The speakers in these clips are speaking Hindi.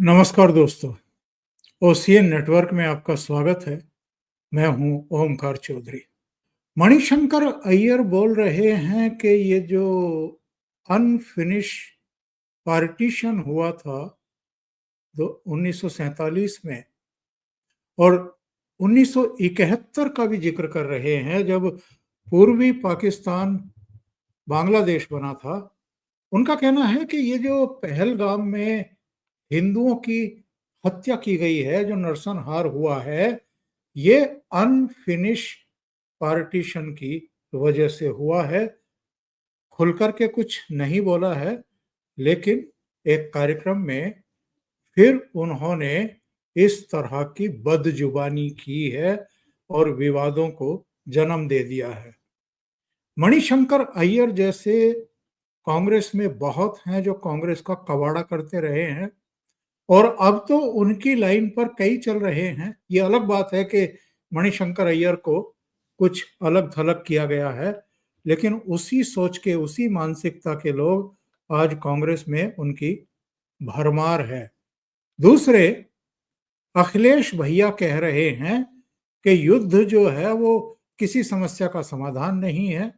नमस्कार दोस्तों, ओशियन नेटवर्क में आपका स्वागत है। मैं हूं ओमकार चौधरी। मणिशंकर अय्यर बोल रहे हैं कि ये जो अनफिनिश पार्टीशन हुआ था 1947 में और 1971 का भी जिक्र कर रहे हैं, जब पूर्वी पाकिस्तान बांग्लादेश बना था। उनका कहना है कि ये जो पहलगाम में हिंदुओं की हत्या की गई है, जो नरसंहार हुआ है, ये अनफिनिश पार्टीशन की वजह से हुआ है। खुलकर के कुछ नहीं बोला है, लेकिन एक कार्यक्रम में फिर उन्होंने इस तरह की बदजुबानी की है और विवादों को जन्म दे दिया है। मणिशंकर अय्यर जैसे कांग्रेस में बहुत हैं जो कांग्रेस का कबाड़ा करते रहे हैं, और अब तो उनकी लाइन पर कई चल रहे हैं। ये अलग बात है कि मणिशंकर अय्यर को कुछ अलग थलग किया गया है, लेकिन उसी सोच के, उसी मानसिकता के लोग आज कांग्रेस में उनकी भरमार है। दूसरे, अखिलेश भैया कह रहे हैं कि युद्ध जो है वो किसी समस्या का समाधान नहीं है।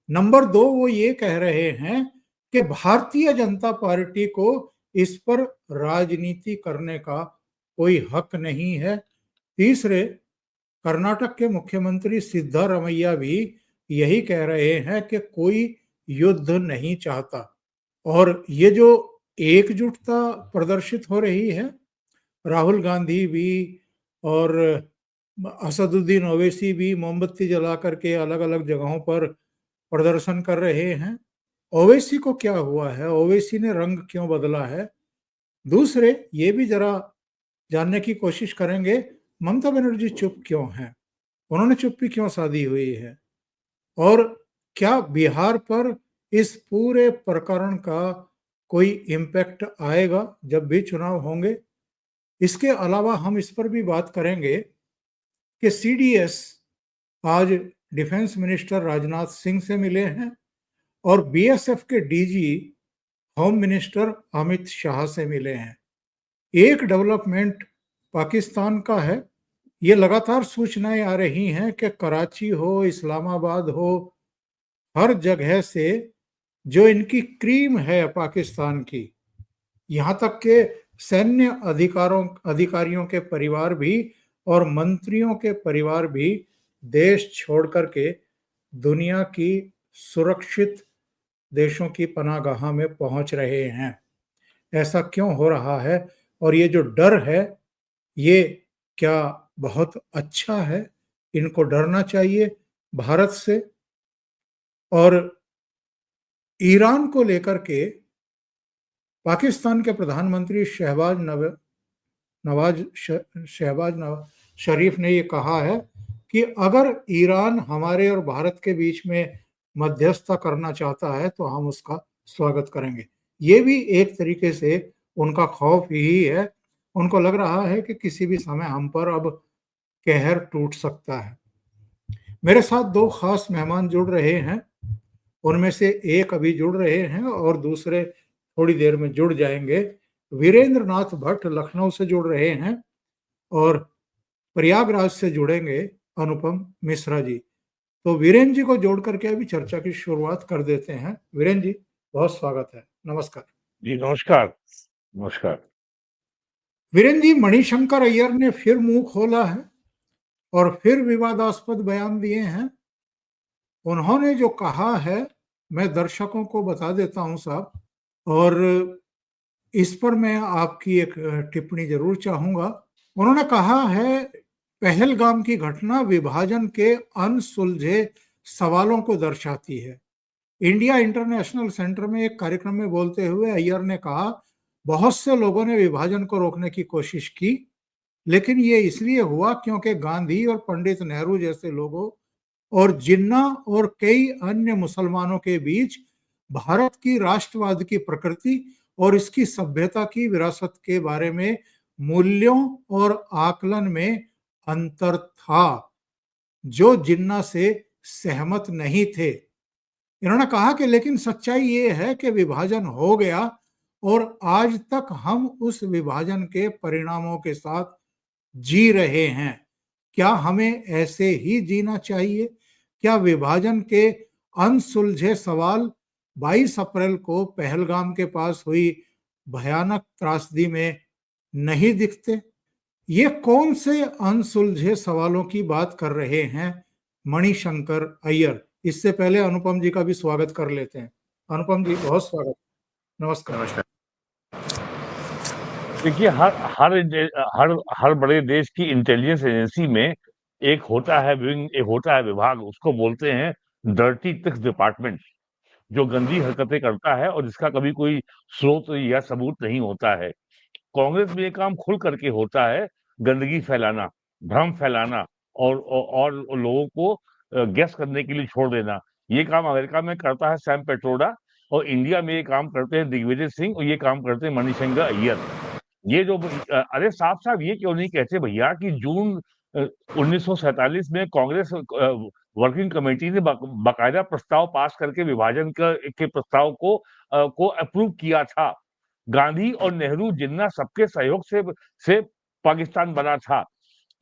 नंबर दो, वो ये कह रहे हैं कि भारतीय जनता पार्टी को इस पर राजनीति करने का कोई हक नहीं है। तीसरे, कर्नाटक के मुख्यमंत्री सिद्धारमैया भी यही कह रहे हैं कि कोई युद्ध नहीं चाहता। और ये जो एकजुटता प्रदर्शित हो रही है, राहुल गांधी भी और असदुद्दीन ओवैसी भी मोमबत्ती जला करके अलग अलग जगहों पर प्रदर्शन कर रहे हैं। ओवैसी को क्या हुआ है? ओवैसी ने रंग क्यों बदला है? दूसरे, ये भी जरा जानने की कोशिश करेंगे, ममता बनर्जी चुप क्यों है? उन्होंने चुप्पी क्यों साधी हुई है? और क्या बिहार पर इस पूरे प्रकरण का कोई इम्पैक्ट आएगा जब भी चुनाव होंगे? इसके अलावा हम इस पर भी बात करेंगे कि सीडीएस आज डिफेंस मिनिस्टर राजनाथ सिंह से मिले हैं और बीएसएफ के DG home minister Amit Shah से मिले हैं। एक डेवलपमेंट पाकिस्तान का है। ये लगातार सूचनाएं आ रही हैं कि कराची हो, इस्लामाबाद हो, हर जगह से जो इनकी क्रीम है पाकिस्तान की, यहाँ तक के सैन्य अधिकारियों के परिवार भी और मंत्रियों के परिवार भी देश छोड़ करके दुनिया की सुरक्षित देशों की पनाहगाह में पहुंच रहे हैं। ऐसा क्यों हो रहा है? और ये जो डर है, ये क्या बहुत अच्छा है? इनको डरना चाहिए भारत से। और ईरान को लेकर के पाकिस्तान के प्रधानमंत्री शहबाज शरीफ ने ये कहा है कि अगर ईरान हमारे और भारत के बीच में मध्यस्थता करना चाहता है तो हम उसका स्वागत करेंगे। ये भी एक तरीके से उनका खौफ ही है। उनको लग रहा है कि किसी भी समय हम पर अब कहर टूट सकता है। मेरे साथ दो खास मेहमान जुड़ रहे हैं। उनमें से एक अभी जुड़ रहे हैं और दूसरे थोड़ी देर में जुड़ जाएंगे। वीरेंद्र नाथ भट्ट लखनऊ से जुड़ रहे हैं और प्रयागराज से जुड़ेंगे अनुपम मिश्रा जी। तो वीरेंद्र जी को जोड़ करके अभी चर्चा की शुरुआत कर देते हैं। वीरेंद्र जी, बहुत स्वागत है। नमस्कार जी। नमस्कार। नमस्कार। वीरेंद्र जी, मणिशंकर अय्यर ने फिर मुंह खोला है और फिर विवादास्पद बयान दिए हैं। उन्होंने जो कहा है, मैं दर्शकों को बता देता हूं साहब, और इस पर मैं आपकी एक टिप्पणी जरूर चाहूंगा। उन्होंने कहा है, पहलगाम की घटना विभाजन के अनसुलझे सवालों को दर्शाती है। इंडिया इंटरनेशनल सेंटर में एक कार्यक्रम में बोलते हुए अय्यर ने कहा, बहुत से लोगों ने विभाजन को रोकने की कोशिश की, लेकिन ये इसलिए हुआ क्योंकि गांधी और पंडित नेहरू जैसे लोगों और जिन्ना और कई अन्य मुसलमानों के बीच भारत की राष्ट्रवाद की प्रकृति और इसकी सभ्यता की विरासत के बारे में मूल्यों और आकलन में अंतर था, जो जिन्ना से सहमत नहीं थे। इन्होंने कहा कि लेकिन सच्चाई ये है कि विभाजन हो गया और आज तक हम उस विभाजन के परिणामों के साथ जी रहे हैं। क्या हमें ऐसे ही जीना चाहिए? क्या विभाजन के अनसुलझे सवाल 22 अप्रैल को पहलगाम के पास हुई भयानक त्रासदी में नहीं दिखते? ये कौन से अनसुलझे सवालों की बात कर रहे हैं मणिशंकर अय्यर? इससे पहले अनुपम जी का भी स्वागत कर लेते हैं। अनुपम जी, बहुत स्वागत। नमस्कार। नमस्कार। देखिए, हर हर बड़े देश की इंटेलिजेंस एजेंसी में एक होता है विंग, एक होता है विभाग, उसको बोलते हैं डर्टी ट्रिक्स डिपार्टमेंट, जो गंदी हरकतें करता है और जिसका कभी कोई स्रोत या सबूत नहीं होता है। कांग्रेस में ये काम खुल करके होता है, गंदगी फैलाना, भ्रम फैलाना और लोगों को गेस करने के लिए छोड़ देना। ये काम अमेरिका में करता है सैम पेट्रोडा, और इंडिया में ये काम करते हैं दिग्विजय सिंह, और ये काम करते हैं मणिशंकर अय्यर। ये जो अरे साफ-साफ ये क्यों नहीं कहते भैया कि जून 1947 में कांग्रेस वर्किंग कमेटी ने बाकायदा प्रस्ताव पास करके विभाजन के प्रस्ताव को अप्रूव किया था। गांधी और नेहरू, जिन्ना सबके सहयोग से पाकिस्तान बना था।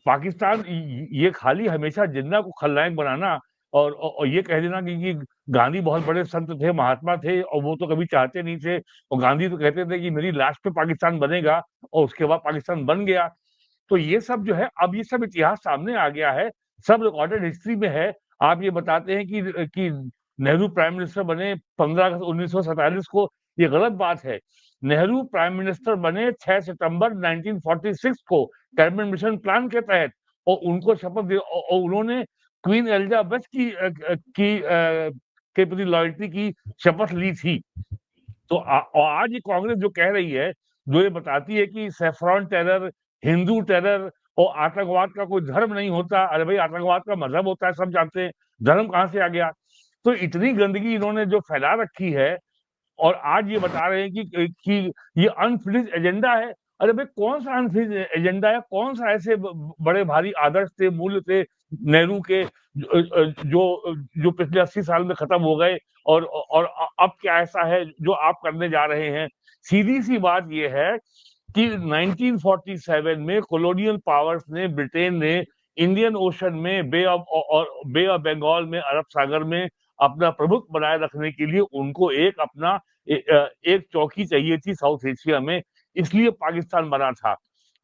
पाकिस्तान ये खाली हमेशा जिन्ना को खलनायक बनाना और ये कह देना कि गांधी बहुत बड़े संत थे, महात्मा थे, और वो तो कभी चाहते नहीं थे, और गांधी तो कहते थे कि मेरी लाश पे पाकिस्तान बनेगा, और उसके बाद पाकिस्तान बन गया। तो ये सब जो है, अब ये सब इतिहास सामने आ गया है, सब रिकॉर्डेड हिस्ट्री में है। आप ये बताते हैं कि नेहरू प्राइम मिनिस्टर बने 15 अगस्त 1947 को, ये गलत बात है। नेहरू प्राइम मिनिस्टर बने 6 सितंबर 1946 को कैबिनेट मिशन प्लान के तहत, और उनको शपथ और उन्होंने क्वीन एलिजाबेथ के प्रति लॉयल्टी की शपथ ली थी। तो और आज ये कांग्रेस जो कह रही है, जो ये बताती है कि सैफरॉन टेरर, हिंदू टेरर और आतंकवाद का कोई धर्म नहीं होता। अरे भाई, आतंकवाद का मजहब होता है, सब जानते हैं, धर्म कहाँ से आ गया? तो इतनी गंदगी इन्होंने जो फैला रखी है, और आज ये बता रहे हैं कि ये अनफिनिश्ड एजेंडा है। अरे भाई, कौन सा अनफिनिश्ड एजेंडा है? कौन सा ऐसे बड़े भारी आदर्श थे, मूल्य थे नेहरू के, जो पिछले 80 साल में खत्म हो गए, और अब क्या ऐसा है जो आप करने जा रहे हैं? सीधी सी बात ये है कि 1947 में कॉलोनियल पावर्स ने, ब्रिटेन ने इंडियन ओशन में, बे ऑफ बंगाल में, अरब सागर में अपना प्रभुत्व बनाए रखने के लिए उनको एक अपना एक चौकी चाहिए थी साउथ एशिया में, इसलिए पाकिस्तान बना था।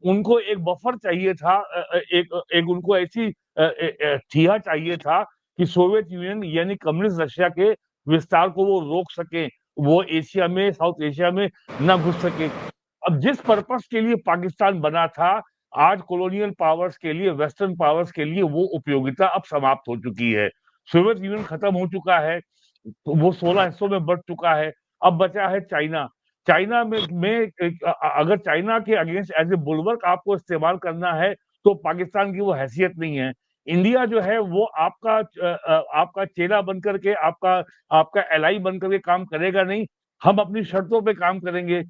उनको एक बफर चाहिए था, एक उनको ऐसी ठिया चाहिए था कि सोवियत यूनियन यानी कम्युनिस्ट रशिया के विस्तार को वो रोक सके, वो एशिया में, साउथ एशिया में ना घुस सके। अब जिस पर्पस के लिए पाकिस्तान बना था, आज कॉलोनियल पावर्स के लिए, वेस्टर्न पावर्स के लिए वो उपयोगिता अब समाप्त हो चुकी है। सोवियत यूनियन खत्म हो चुका है, तो वो 16 हिस्सों में बंट चुका है। अब बचा है चाइना। चाइना अगर चाइना के अगेंस्ट एज ए बुलवर्क आपको इस्तेमाल करना है, तो पाकिस्तान की वो हैसियत नहीं है। इंडिया जो है वो आपका चेला बन करके, आपका एलाई बन करके काम करेगा नहीं। हम अपनी शर्तों पे काम करेंगे।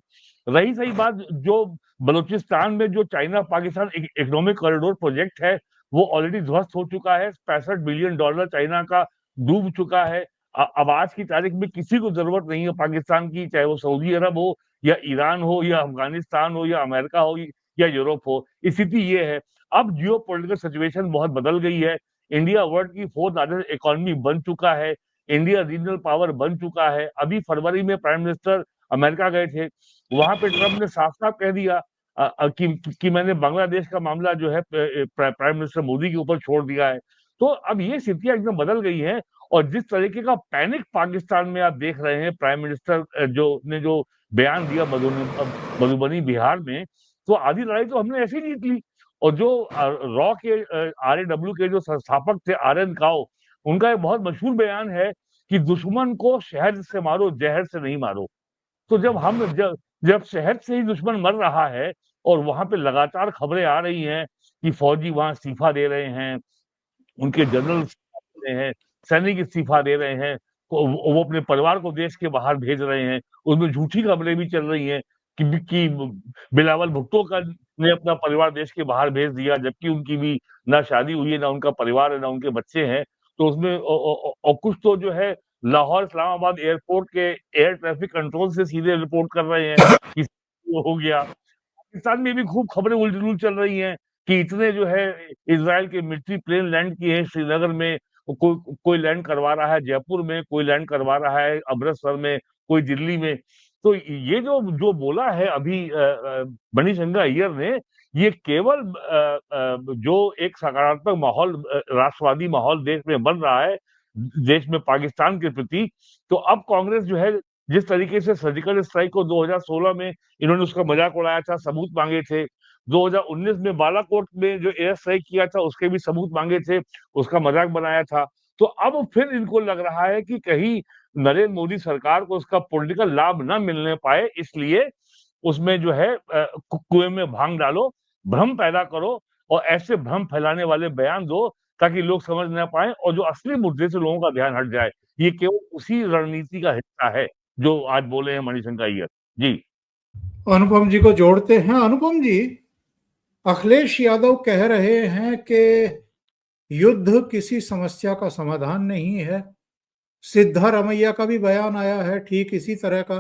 रही सही बात, जो बलूचिस्तान में जो China Pakistan economic corridor project है, वो ऑलरेडी ध्वस्त हो चुका है। $65 बिलियन चाइना का डूब चुका है। अब आज की तारीख में किसी को जरूरत नहीं है पाकिस्तान की, चाहे वो सऊदी अरब हो, या ईरान हो, या अफगानिस्तान हो, या अमेरिका हो, या यूरोप हो। स्थिति ये है। अब जियो पोलिटिकल सिचुएशन बहुत बदल गई है। इंडिया वर्ल्ड की 4th लार्जेस्ट इकोनॉमी बन चुका है। इंडिया रीजनल पावर बन चुका है। अभी फरवरी में प्राइम मिनिस्टर अमेरिका गए थे, वहां पे ट्रंप ने साफ साफ कह दिया कि मैंने बांग्लादेश का मामला जो है प्राइम मिनिस्टर मोदी के ऊपर छोड़ दिया है। तो अब ये स्थितियां एकदम बदल गई हैं, और जिस तरीके का पैनिक पाकिस्तान में आप देख रहे हैं, प्राइम मिनिस्टर जो बयान दिया मधुबनी बिहार में, तो आधी लड़ाई तो हमने ऐसे ही जीत ली। और जो रॉ के RAW के जो संस्थापक थे RN काओ, उनका एक बहुत मशहूर बयान है कि दुश्मन को शहद से मारो, जहर से नहीं मारो। तो जब जब शहर से ही दुश्मन मर रहा है, और वहां पे लगातार खबरें आ रही हैं कि फौजी वहां इस्तीफा दे रहे हैं, उनके जनरल इस्तीफा दे रहे हैं, सैनिक इस्तीफा दे रहे हैं, वो अपने परिवार को देश के बाहर भेज रहे हैं, उसमें झूठी खबरें भी चल रही हैं कि बिलावल भुट्टो का ने अपना परिवार देश के बाहर भेज दिया, जबकि उनकी भी ना शादी हुई है, ना उनका परिवार है, ना उनके बच्चे हैं। तो उसमें और कुछ तो जो है लाहौर इस्लामाबाद एयरपोर्ट के एयर ट्रैफिक कंट्रोल से सीधे रिपोर्ट कर रहे हैं कि वो हो गया। पाकिस्तान में भी खूब खबरें उलझुल चल रही हैं कि इतने जो है इजराइल के मिलिट्री प्लेन लैंड किए हैं श्रीनगर में, कोई लैंड करवा रहा है जयपुर में, कोई लैंड करवा रहा है अमृतसर में, कोई दिल्ली में। तो ये जो जो बोला है अभी मणिशंकर अय्यर ने, ये केवल जो एक सकारात्मक माहौल, राष्ट्रवादी माहौल देश में बन रहा है, देश में पाकिस्तान के प्रति। तो अब कांग्रेस जो है, जिस तरीके से सर्जिकल स्ट्राइक को 2016 में इन्होंने उसका मजाक उड़ाया था, सबूत मांगे थे, 2019 में बालाकोट में जो एयर स्ट्राइक किया था उसके भी सबूत मांगे थे, उसका मजाक बनाया था। तो अब फिर इनको लग रहा है कि कहीं नरेंद्र मोदी सरकार को उसका पॉलिटिकल लाभ न मिलने पाए, इसलिए उसमें जो है कुएं में भांग डालो, भ्रम पैदा करो और ऐसे भ्रम फैलाने वाले बयान दो ताकि लोग समझ ना पाए और जो असली मुद्दे से लोगों का ध्यान हट जाए। ये केवल उसी रणनीति का हिस्सा है जो आज बोले हैं मणिशंकर अय्यर जी। अनुपम जी को जोड़ते हैं। अनुपम जी, अखिलेश यादव कह रहे हैं कि युद्ध किसी समस्या का समाधान नहीं है। सिद्धारमैया का भी बयान आया है ठीक इसी तरह का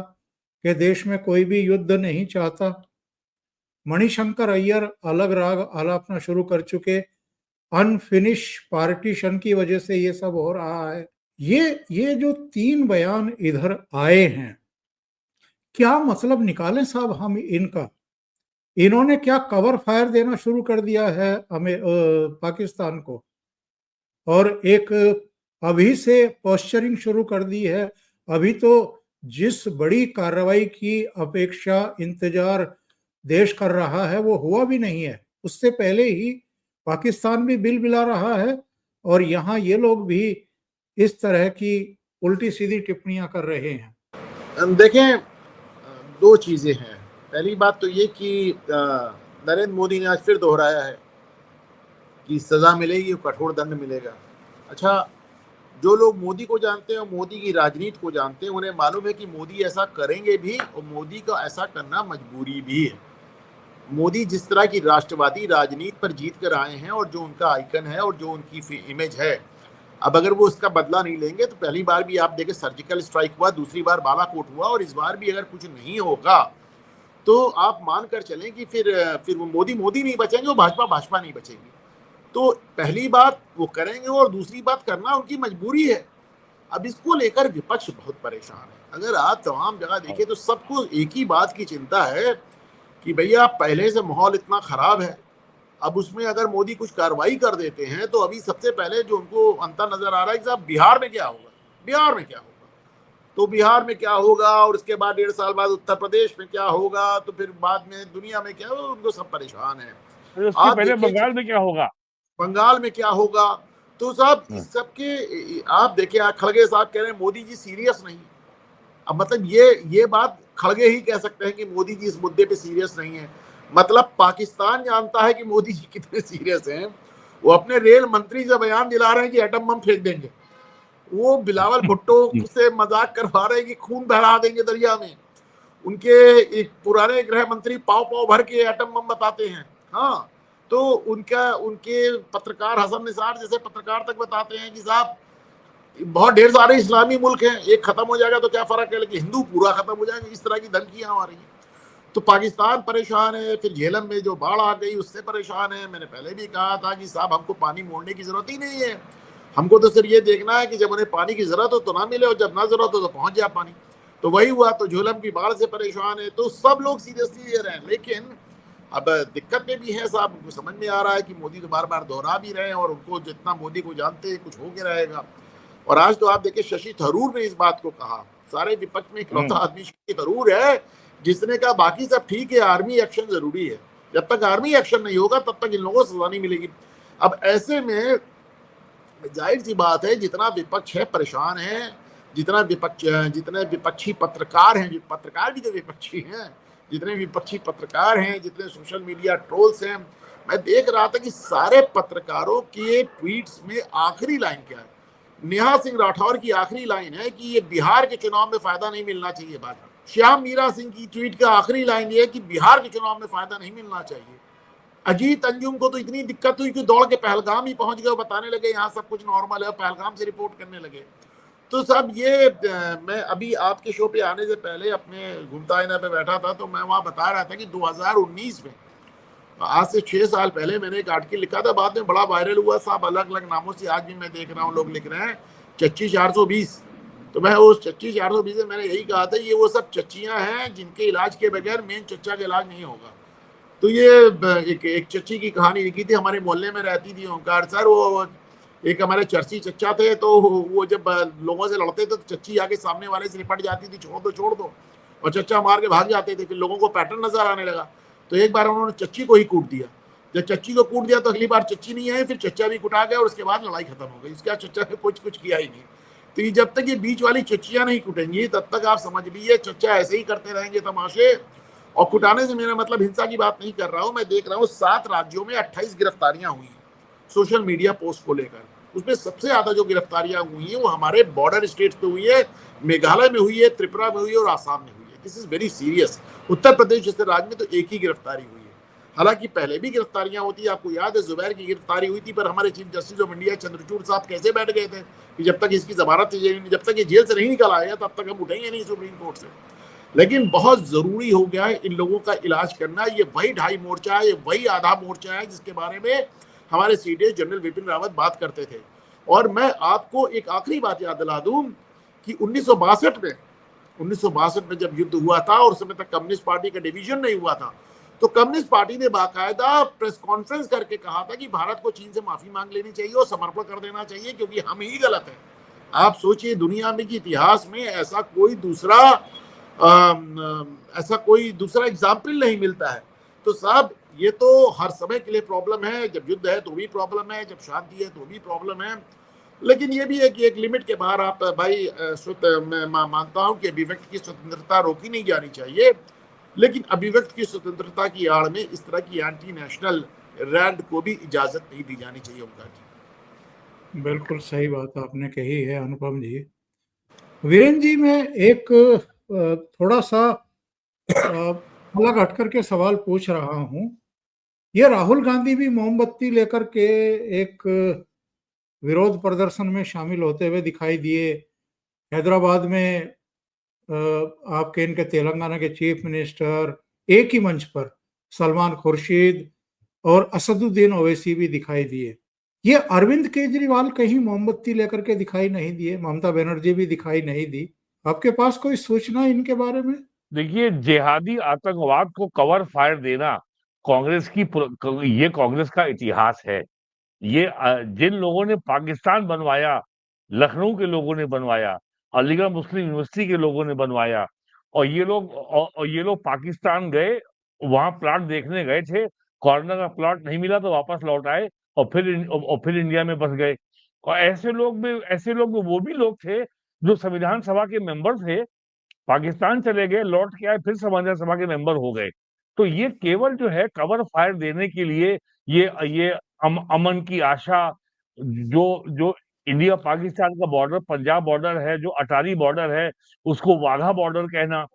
कि देश में कोई भी युद्ध नहीं चाहता। मणिशंकर अय्यर अलग राग आलापना शुरू कर चुके, अनफिनिश पार्टीशन की वजह से ये सब हो रहा है। ये जो तीन बयान इधर आए हैं, क्या मतलब निकालें साहब हम इनका? इन्होंने क्या कवर फायर देना शुरू कर दिया है हमें पाकिस्तान को, और एक अभी से पोस्चरिंग शुरू कर दी है। अभी तो जिस बड़ी कार्रवाई की अपेक्षा इंतजार देश कर रहा है वो हुआ भी नहीं है, उससे पहले ही पाकिस्तान भी बिल बिला रहा है और यहाँ ये लोग भी इस तरह की उल्टी सीधी टिप्पणियां कर रहे हैं। देखें, दो चीज़ें हैं। पहली बात तो ये कि नरेंद्र मोदी ने आज फिर दोहराया है कि सज़ा मिलेगी, कठोर दंड मिलेगा। अच्छा, जो लोग मोदी को जानते हैं और मोदी की राजनीति को जानते हैं, उन्हें मालूम है कि मोदी ऐसा करेंगे भी और मोदी का ऐसा करना मजबूरी भी है। मोदी जिस तरह की राष्ट्रवादी राजनीति पर जीत कर आए हैं और जो उनका आइकन है और जो उनकी इमेज है, अब अगर वो उसका बदला नहीं लेंगे तो पहली बार भी आप देखें सर्जिकल स्ट्राइक हुआ, दूसरी बार बालाकोट हुआ और इस बार भी अगर कुछ नहीं होगा तो आप मान कर चलें कि फिर वो मोदी नहीं बचेंगे और भाजपा नहीं बचेगी। तो पहली बात वो करेंगे और दूसरी बात करना उनकी मजबूरी है। अब इसको लेकर विपक्ष बहुत परेशान है। अगर आप तमाम जगह देखें तो सबको एक ही बात की चिंता है कि भैया पहले से माहौल इतना खराब है, अब उसमें अगर मोदी कुछ कार्रवाई कर देते हैं तो अभी सबसे पहले जो उनको अंतर नजर आ रहा है कि साहब बिहार में क्या होगा, तो बिहार में क्या होगा और उसके बाद 1.5 साल बाद उत्तर प्रदेश में क्या होगा, तो फिर बाद में दुनिया में क्या होगा, उनको सब परेशान है। उसके पहले बंगाल में क्या होगा, तो साहब इस सबके आप देखिए, खड़गे साहब कह रहे हैं मोदी जी सीरियस नहीं। अब मतलब ये बात खड़गे ही कह सकते हैं कि मोदी जी इस मुद्दे पे सीरियस नहीं है। मतलब पाकिस्तान जानता है कि मोदी जी कितने सीरियस हैं। वो अपने रेल मंत्री से बयान दिला रहे हैं कि एटम बम फेंक देंगे, वो बिलावल भुट्टो से मजाक करवा रहे हैं कि खून बहा देंगे दरिया में। उनके एक पुराने गृह मंत्री पाव भर के एटम बम बताते हैं। हाँ, तो उनके पत्रकार हसन निसार जैसे पत्रकार तक बताते हैं कि साहब बहुत ढेर सारे इस्लामी मुल्क हैं, एक खत्म हो जाएगा तो क्या फर्क है, लेकिन हिंदू पूरा खत्म हो जाएगा। इस तरह की धमकियां आ रही हैं। तो पाकिस्तान परेशान है, फिर झेलम में जो बाढ़ आ गई उससे परेशान है। मैंने पहले भी कहा था कि साहब हमको पानी मोड़ने की जरूरत ही नहीं है, हमको तो सिर्फ ये देखना है कि जब उन्हें पानी की जरूरत हो तो ना मिले और जब ना जरूरत हो तो पहुंच जाए पानी। तो वही हुआ। तो झेलम की बाढ़ से परेशान है, तो सब लोग सीरियसली ले रहे हैं। लेकिन अब दिक्कत में भी है साहब, उनको समझ में आ रहा है कि मोदी तो बार बार दोहरा भी रहे हैं और उनको जितना मोदी को जानते हैं कुछ हो के रहेगा। और आज तो आप देखिए शशि थरूर ने इस बात को कहा, सारे विपक्ष में इकलौता आदमी शशि थरूर है जिसने कहा बाकी सब ठीक है, आर्मी एक्शन जरूरी है। जब तक आर्मी एक्शन नहीं होगा तब तक इन लोगों को सजा नहीं मिलेगी। अब ऐसे में जाहिर सी बात है जितना विपक्ष है परेशान है, जितने विपक्षी पत्रकार हैं, पत्रकार भी तो विपक्षी हैं, जितने विपक्षी पत्रकार हैं, जितने सोशल मीडिया ट्रोल्स हैं, मैं देख रहा था कि सारे पत्रकारों के ट्वीट्स में आखिरी लाइन क्या है, नेहा सिंह राठौर की आखिरी लाइन है कि ये बिहार के चुनाव में फायदा नहीं मिलना चाहिए। बात श्याम मीरा सिंह की ट्वीट का आखिरी लाइन ये है कि बिहार के चुनाव में फायदा नहीं मिलना चाहिए। अजीत अंजुम को तो इतनी दिक्कत हुई कि दौड़ के पहलगाम ही पहुंच गए, बताने लगे यहाँ सब कुछ नॉर्मल है, पहलगाम से रिपोर्ट करने लगे। तो साहब ये मैं अभी आपके शो पे आने से पहले अपने घूमता आईना पे बैठा था, तो मैं वहां बता रहा था कि 2019 में, आज से 6 साल पहले मैंने एक आर्टिकल लिखा था, बाद में बड़ा वायरल हुआ साहब, अलग अलग नामों से आज भी मैं देख रहा हूँ लोग लिख रहे हैं चच्ची 420। तो मैं उस चच्ची 420 में मैंने यही कहा था, ये वो सब चच्चियां हैं जिनके इलाज के बगैर मेन चच्चा का इलाज नहीं होगा। तो ये एक चच्ची की कहानी लिखी थी, हमारे मोहल्ले में रहती थी ओंकार सर, वो एक हमारे चर्ची चच्चा थे, तो वो जब लोगों से लड़ते थे तो चच्ची आके सामने वाले से निपट जाती थी, छोड़ दो, और चच्चा मार के भाग जाते थे। फिर लोगों को पैटर्न नजर आने लगा, तो एक बार उन्होंने चच्ची को ही कूट दिया। जब चच्ची को कूट दिया तो अगली बार चच्ची नहीं आई, फिर चच्चा भी कुटा गया और उसके बाद लड़ाई खत्म हो गई। इसका चच्चा ने कुछ किया ही नहीं। तो ये जब तक ये बीच वाली चच्चियां नहीं कुटेंगी तब तक आप समझ लीजिए चच्चा ऐसे ही करते रहेंगे तमाशे। और कुटाने से मेरा मतलब हिंसा की बात नहीं कर रहा हूं, मैं देख रहा हूं 7 राज्यों में 28 गिरफ्तारियां हुई सोशल मीडिया पोस्ट को लेकर। उसमें सबसे ज्यादा जो गिरफ्तारियां हुई हैं वो हमारे बॉर्डर स्टेट्स पे हुई है, मेघालय में हुई है, त्रिपुरा में हुई है और आसाम में हुई है। This is very serious. Uttar Pradesh जैसे राज्य में तो एक ही गिरफ्तारी हुई है, हालांकि पहले भी गिरफ्तारियां होती है। आपको याद है जुबैर की गिरफ्तारी हुई थी, पर हमारे chief justice of India Chandrachud साहब कैसे बैठ गए थे कि जब तक इसकी जमानत, जब तक ये जेल से नहीं निकल आएगा तब तक हम उठेंगे नहीं सुप्रीम कोर्ट से। लेकिन बहुत जरूरी हो गया है इन लोगों का इलाज करना। ये वही ढाई मोर्चा है, ये वही आधा मोर्चा है जिसके बारे में हमारे सीडीएस जनरल विपिन रावत बात करते थे। और मैं आपको एक आखिरी बात याद दिला दूं कि 1962 में जब युद्ध हुआ था और उस समय तक कम्युनिस्ट पार्टी का डिवीजन नहीं हुआ था, तो कम्युनिस्ट पार्टी ने बाकायदा प्रेस कॉन्फ्रेंस करके कहा था कि भारत को चीन से माफी मांग लेनी चाहिए और समर्पण कर देना चाहिए क्योंकि हम ही गलत है। आप सोचिए दुनिया में कि इतिहास में ऐसा कोई दूसरा एग्जाम्पल नहीं मिलता है। तो साहब ये तो हर समय के लिए प्रॉब्लम है, जब युद्ध है तो भी प्रॉब्लम है, जब शांति है तो भी प्रॉब्लम है। लेकिन ये भी है कि एक लिमिट के बाहर आप भाई मैं मानता हूं कि अभिव्यक्ति की स्वतंत्रता रोकी नहीं जानी चाहिए, लेकिन अभिव्यक्ति की स्वतंत्रता की आड़ में इस तरह की एंटी नेशनल रैंड को भी इजाजत नहीं दी जानी चाहिए। उनका जी बिल्कुल सही बात आपने कही है अनुपम जी। वीरेंद्र जी, मैं एक थोड़ा सा अलग हट करके सवाल पूछ रहा हूँ। ये राहुल गांधी भी मोमबत्ती लेकर के एक विरोध प्रदर्शन में शामिल होते हुए दिखाई दिए। हैदराबाद में आपके इनके तेलंगाना के चीफ मिनिस्टर, एक ही मंच पर सलमान खुर्शीद और असदुद्दीन ओवैसी भी दिखाई दिए। ये अरविंद केजरीवाल कहीं मोमबत्ती लेकर के दिखाई नहीं दिए, ममता बनर्जी भी दिखाई नहीं दी। आपके पास कोई सूचना इनके बारे में? देखिए, जिहादी आतंकवाद को कवर फायर देना ये कांग्रेस का इतिहास है। ये जिन लोगों ने पाकिस्तान बनवाया, लखनऊ के लोगों ने बनवाया, अलीगढ़ मुस्लिम यूनिवर्सिटी के लोगों ने बनवाया, और ये लोग पाकिस्तान गए, वहां प्लॉट देखने गए थे, कॉर्नर का प्लॉट नहीं मिला तो वापस लौट आए और फिर इंडिया में बस गए। और ऐसे लोग में वो भी लोग थे जो संविधान सभा के मेंबर थे, पाकिस्तान चले गए, लौट के आए, फिर संविधान सभा के मेंबर हो गए। तो ये केवल जो है कवर फायर देने के लिए, ये अमन की आशा, जो जो इंडिया पाकिस्तान का बॉर्डर, पंजाब बॉर्डर है, जो अटारी बॉर्डर है, उसको वाघा बॉर्डर कहना,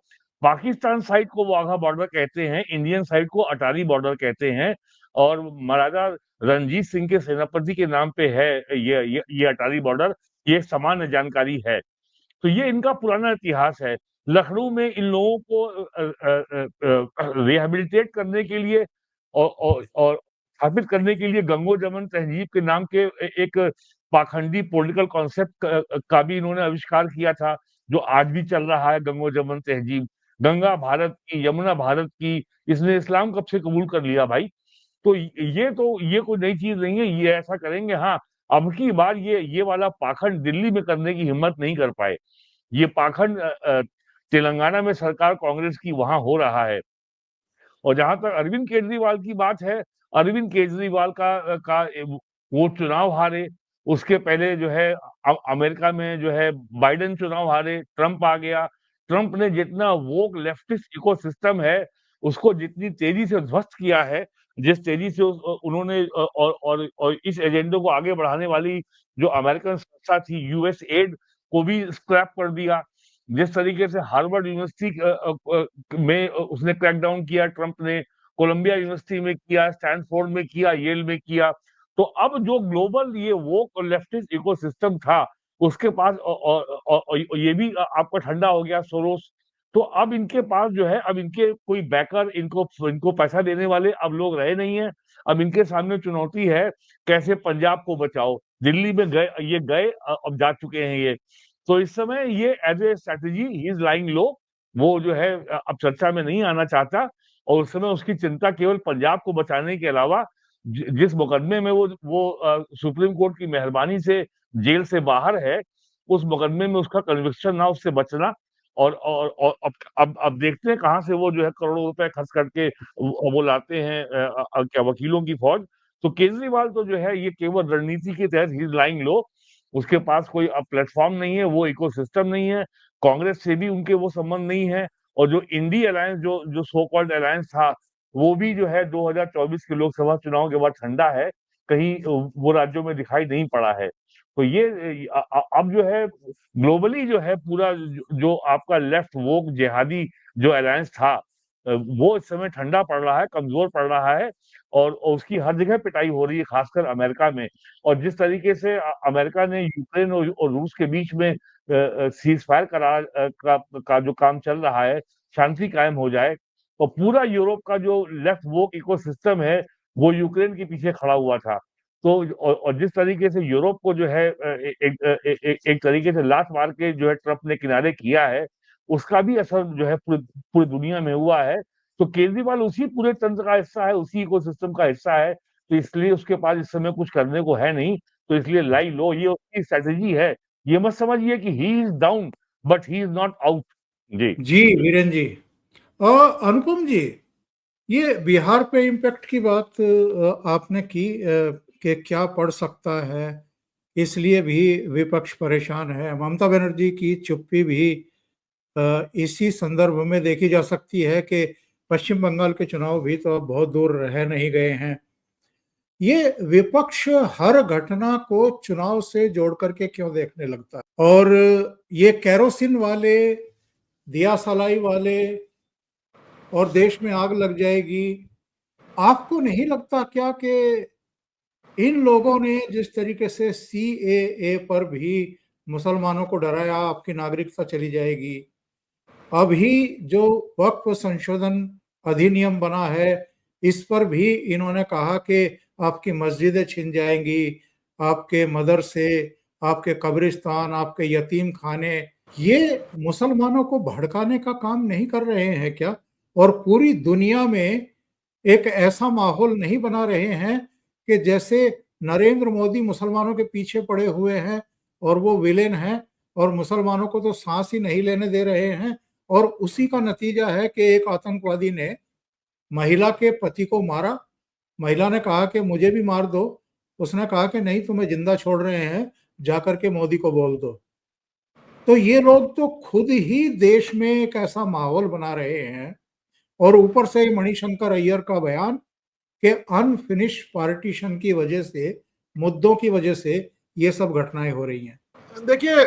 पाकिस्तान साइड को वाघा बॉर्डर कहते हैं, इंडियन साइड को अटारी बॉर्डर कहते हैं। और महाराजा रणजीत सिंह के सेनापति के नाम पे है ये अटारी बॉर्डर, ये सामान्य जानकारी है। तो ये इनका पुराना इतिहास है। लखनऊ में इन लोगों को रिहेबिलिटेट करने के लिए और स्थापित करने के लिए गंगो जमुन तहजीब के नाम के एक पाखंडी पॉलिटिकल कॉन्सेप्ट का भी इन्होंने आविष्कार किया था, जो आज भी चल रहा है। गंगो जमुन तहजीब, गंगा भारत की, यमुना भारत की, इसने इस्लाम कब से कबूल कर लिया भाई। तो ये कोई नई चीज नहीं है, ये ऐसा करेंगे। हाँ, अब की बार ये वाला पाखंड दिल्ली में करने की हिम्मत नहीं कर पाए। ये पाखंड तेलंगाना में सरकार कांग्रेस की वहां हो रहा है। और जहां तक अरविंद केजरीवाल की बात है, अरविंद केजरीवाल का वो चुनाव हारे, उसके पहले जो है अमेरिका में जो है बाइडेन चुनाव हारे, ट्रंप आ गया। ट्रंप ने जितना वो लेफ्टिस्ट इकोसिस्टम है उसको जितनी तेजी से ध्वस्त किया है, जिस तेजी से उन्होंने और इस एजेंडे को आगे बढ़ाने वाली जो अमेरिकन संस्था थी यूएस एड को भी स्क्रैप कर दिया। जिस तरीके से हार्वर्ड यूनिवर्सिटी में उसने क्रैकडाउन किया ट्रंप ने, कोलंबिया यूनिवर्सिटी में किया, स्टैनफोर्ड में किया, येल में किया। तो अब जो ग्लोबल ये वो लेफ्टिस्ट इकोसिस्टम था, उसके पास और ये भी आपका ठंडा हो गया सोरोस। तो अब इनके पास जो है, अब इनके कोई बैकर, इनको पैसा देने वाले अब लोग रहे नहीं है। अब इनके सामने चुनौती है, कैसे पंजाब को बचाओ। दिल्ली में गए अब जा चुके हैं ये। तो इस समय ये as a strategy he is lying low. वो जो है अब चर्चा में नहीं आना चाहता, और उस समय उसकी चिंता केवल पंजाब को बचाने के अलावा जिस मुकदमे में वो सुप्रीम कोर्ट की मेहरबानी से जेल से बाहर है, उस मुकदमे में उसका कन्विक्शन ना, उससे बचना। और अब देखते हैं कहाँ से वो जो है करोड़ों रुपए खर्च करके वो लाते हैं क्या वकीलों की फौज। तो केजरीवाल तो जो है ये केवल रणनीति के तहत ही लाइंग लो। उसके पास कोई अब प्लेटफॉर्म नहीं है, वो इकोसिस्टम नहीं है, कांग्रेस से भी उनके वो संबंध नहीं है। और जो इंडी अलायंस, जो जो सो कॉल्ड अलायंस था, वो भी जो है 2024 के लोकसभा चुनाव के बाद ठंडा है, कहीं वो राज्यों में दिखाई नहीं पड़ा है। तो ये अब जो है ग्लोबली जो है पूरा जो आपका लेफ्ट वोक जिहादी जो अलायंस था, वो इस समय ठंडा पड़ रहा है, कमजोर पड़ रहा है। और उसकी हर जगह पिटाई हो रही है, खासकर अमेरिका में। और जिस तरीके से अमेरिका ने यूक्रेन और रूस के बीच में सीज फायर करार का जो काम चल रहा है, शांति कायम हो जाए, और पूरा यूरोप का जो लेफ्ट वोक इकोसिस्टम है वो यूक्रेन के पीछे खड़ा हुआ था। तो और जिस तरीके से यूरोप को जो है एक तरीके से लात मार के जो है ट्रंप ने किनारे किया है, उसका भी असर जो है पूरी दुनिया में हुआ है। तो केजरीवाल उसी पूरे तंत्र का हिस्सा है, उसी इकोसिस्टम का हिस्सा है। तो इसलिए उसके पास इस समय कुछ करने को है नहीं, तो इसलिए लाई लो, ये उसकी स्ट्रेटेजी है। ये मत समझिए कि he is down but he is not out. जी जी वीरेन जी। और अनुपम जी, ये बिहार पे इम्पैक्ट की बात आपने की कि क्या पड़ सकता है, इसलिए भी विपक्ष परेशान है। ममता बनर्जी की चुप्पी भी इसी संदर्भ में देखी जा सकती है कि पश्चिम बंगाल के चुनाव भी तो अब बहुत दूर रह नहीं गए हैं। ये विपक्ष हर घटना को चुनाव से जोड़ करके क्यों देखने लगता है? और ये केरोसिन वाले, दिया सलाई वाले और देश में आग लग जाएगी, आपको नहीं लगता क्या कि इन लोगों ने जिस तरीके से सीएए पर भी मुसलमानों को डराया, आपकी नागरिकता चली जाएगी, अभी जो वक्फ संशोधन अधिनियम बना है, इस पर भी इन्होंने कहा कि आपकी मस्जिदें छिन जाएंगी, आपके मदरसे, आपके कब्रिस्तान, आपके यतीम खाने, ये मुसलमानों को भड़काने का काम नहीं कर रहे हैं क्या? और पूरी दुनिया में एक ऐसा माहौल नहीं बना रहे हैं कि जैसे नरेंद्र मोदी मुसलमानों के पीछे पड़े हुए हैं और वो विलेन हैं और मुसलमानों को तो सांस ही नहीं लेने दे रहे हैं। और उसी का नतीजा है कि एक आतंकवादी ने महिला के पति को मारा। महिला ने कहा कि मुझे भी मार दो। उसने कहा कि नहीं, तुम्हें जिंदा छोड़ रहे हैं, जाकर के मोदी को बोल दो। तो ये लोग तो खुद ही देश में एक ऐसा माहौल बना रहे हैं। और ऊपर से मणिशंकर अय्यर का बयान कि अनफिनिश पार्टीशन की वजह से, मुद्दों की वजह से ये सब घटनाएं हो रही हैं। देखिए,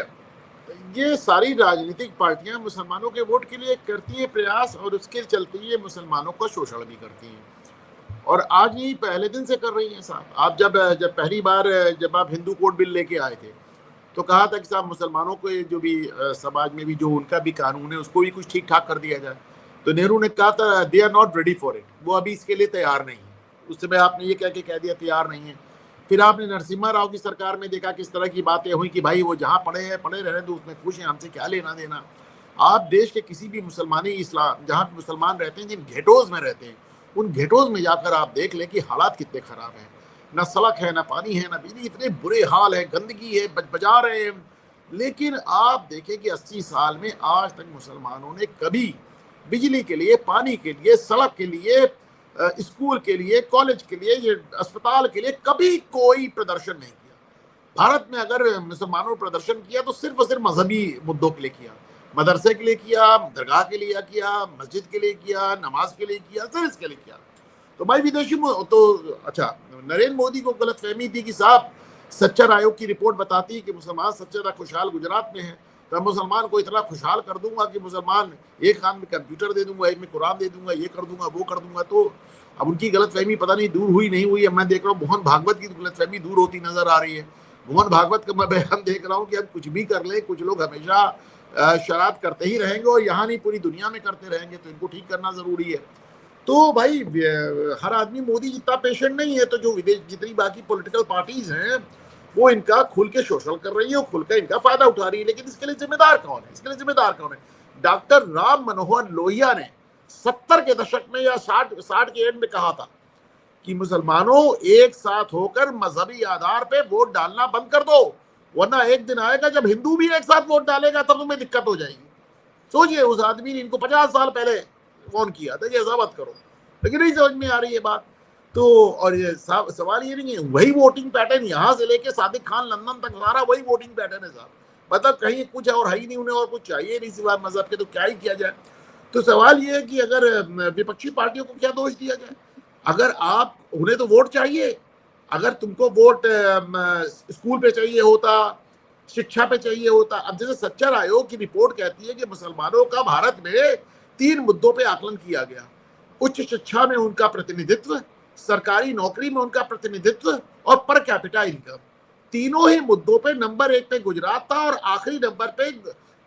ये सारी राजनीतिक पार्टियां मुसलमानों के वोट के लिए करती हैं प्रयास, और उसके चलते ये मुसलमानों का शोषण भी करती हैं। और आज नहीं, पहले दिन से कर रही हैं साहब। आप जब पहली बार जब आप हिंदू कोड बिल लेके आए थे, तो कहा था कि साहब मुसलमानों को जो भी समाज में भी जो उनका भी कानून है उसको भी कुछ ठीक ठाक कर दिया जाए। तो नेहरू ने कहा था they are not ready for it, वो अभी इसके लिए तैयार नहीं है। उस समय आपने ये कह दिया तैयार नहीं है। फिर आपने नरसिम्हा राव की सरकार में देखा किस तरह की बातें हुई कि भाई वो जहाँ पड़े हैं पड़े रहने दो, उसमें खुश हैं, हमसे क्या लेना देना। आप देश के किसी भी मुसलमानी इस्लाम जहाँ पे मुसलमान रहते हैं, जिन घेटोज में रहते हैं, उन घेटोज में जाकर आप देख लें कि हालात कितने खराब हैं। ना सड़क है, ना पानी है, ना बिजली, इतने बुरे हाल है, गंदगी है, बजा रहे हैं। लेकिन आप देखें कि 80 साल में आज तक मुसलमानों ने कभी बिजली के लिए, पानी के लिए, सड़क के लिए, स्कूल के लिए, कॉलेज के लिए, ये अस्पताल के लिए कभी कोई प्रदर्शन नहीं किया। भारत में अगर मुसलमानों ने प्रदर्शन किया तो सिर्फ और सिर्फ मजहबी मुद्दों के लिए किया, मदरसे के लिए किया, दरगाह के लिए किया, मस्जिद के लिए किया, नमाज के लिए किया, सिर्फ इसके लिए किया। तो भाई विदेशी तो अच्छा, नरेंद्र मोदी को गलतफहमी थी कि साहब सच्चर आयोग की रिपोर्ट बताती है कि मुसलमान सबसे ज्यादा खुशहाल गुजरात में है, तो मैं मुसलमान को इतना खुशहाल कर दूंगा कि मुसलमान एक हाथ में कंप्यूटर दे दूंगा, एक में कुरान दे दूंगा, ये कर दूंगा, वो कर दूंगा। तो अब उनकी गलतफहमी पता नहीं दूर हुई नहीं हुई है। मैं देख रहा हूँ मोहन भागवत की गलतफहमी दूर होती नजर आ रही है। मोहन भागवत का मैं बयान देख रहा हूँ कि हम कुछ भी कर लें, कुछ लोग हमेशा शरारत करते ही रहेंगे और यहाँ नहीं पूरी दुनिया में करते रहेंगे, तो इनको ठीक करना जरूरी है। तो भाई हर आदमी मोदी जितना पेशेंट नहीं है, तो जो विदेश जितनी बाकी पॉलिटिकल पार्टीज हैं वो इनका खुल के शोषण कर रही है और खुल के इनका फायदा उठा रही है। लेकिन इसके लिए जिम्मेदार कौन है? इसके लिए जिम्मेदार कौन है? डॉक्टर राम मनोहर लोहिया ने 70 के दशक में या 60 के एंड में कहा था कि मुसलमानों एक साथ होकर मजहबी आधार पे वोट डालना बंद कर दो, वरना एक दिन आएगा जब हिंदू भी एक साथ वोट डालेगा तब तुम्हें दिक्कत हो जाएगी। सोचिए, उस आदमी ने इनको 50 साल पहले फोन किया था कि ऐसा मत करो, लेकिन नहीं समझ में आ रही है बात। तो और ये सवाल ये नहीं है, वही वोटिंग पैटर्न यहाँ से लेके सादिक खान लंदन तक सारा वही वोटिंग पैटर्न है साहब। मतलब कहीं कुछ और है ही नहीं, उन्हें और कुछ चाहिए नहीं सिवाय मजहब के, तो क्या ही किया जाए। तो सवाल ये है कि अगर विपक्षी पार्टियों को क्या दोष दिया जाए? अगर आप उन्हें तो वोट चाहिए, अगर तुमको वोट स्कूल पे चाहिए होता, शिक्षा पे चाहिए होता। अब जैसे सच्चर आयोग की रिपोर्ट कहती है कि मुसलमानों का भारत में 3 मुद्दों पे आकलन किया गया: उच्च शिक्षा में उनका प्रतिनिधित्व, सरकारी नौकरी में उनका प्रतिनिधित्व और पर कैपिटा इनकम। तीनों ही मुद्दों पे नंबर 1 पे गुजरात था और आखिरी नंबर पे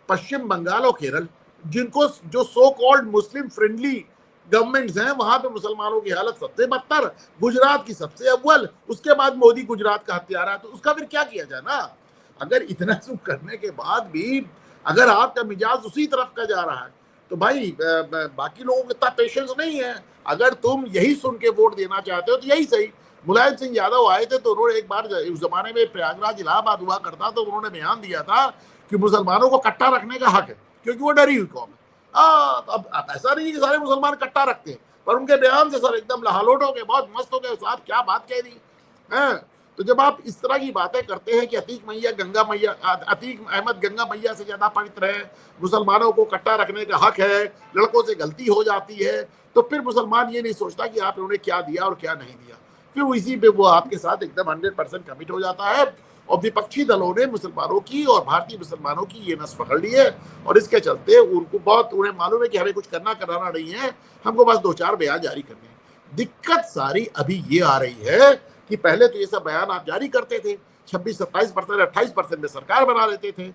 पश्चिम बंगाल और केरल, जिनको जो सो कॉल्ड मुस्लिम फ्रेंडली गवर्नमेंट्स हैं, वहां पे मुसलमानों की हालत सबसे बदतर, गुजरात की सबसे अव्वल, उसके बाद मोदी गुजरात का हत्यारा है। तो उसका फिर क्या किया जाए ना? अगर इतना सब करने के बाद भी अगर आपका मिजाज उसी तरफ का जा रहा है, तो भाई बाकी लोगों को इतना पेशेंस नहीं है। अगर तुम यही सुन के वोट देना चाहते हो तो यही सही। मुलायम सिंह यादव आए थे तो उन्होंने एक बार, उस जमाने में प्रयागराज इलाहाबाद हुआ करता, तो उन्होंने बयान दिया था कि मुसलमानों को कट्टा रखने का हक है, क्योंकि वो डरी हुई कौम है। अब ऐसा नहीं कि सारे मुसलमान कट्टा रखते हैं, पर उनके बयान से सर एकदम लहालोट हो गए, बहुत मस्त हो गए साहब, क्या बात कह दी है। तो जब आप इस तरह की बातें करते हैं कि अतीक अहमद गंगा मैया से ज्यादा पवित्र है, मुसलमानों को कट्टा रखने का हक है, लड़कों से गलती हो जाती है, तो फिर मुसलमान ये नहीं सोचता कि आप उन्हें क्या दिया और क्या नहीं दिया, फिर इसी पे वो आपके साथ एकदम 100% कमिट हो जाता है। और विपक्षी दलों ने मुसलमानों की और भारतीय मुसलमानों की ये नस पकड़ ली है, और इसके चलते उन्हें मालूम है कि हमें कुछ करना कराना नहीं है, हमको बस 2-4 बयान जारी करने हैं। दिक्कत सारी अभी ये आ रही है कि पहले तो ये सब बयान आप जारी करते थे, 26-27%, 28% में सरकार बना लेते थे।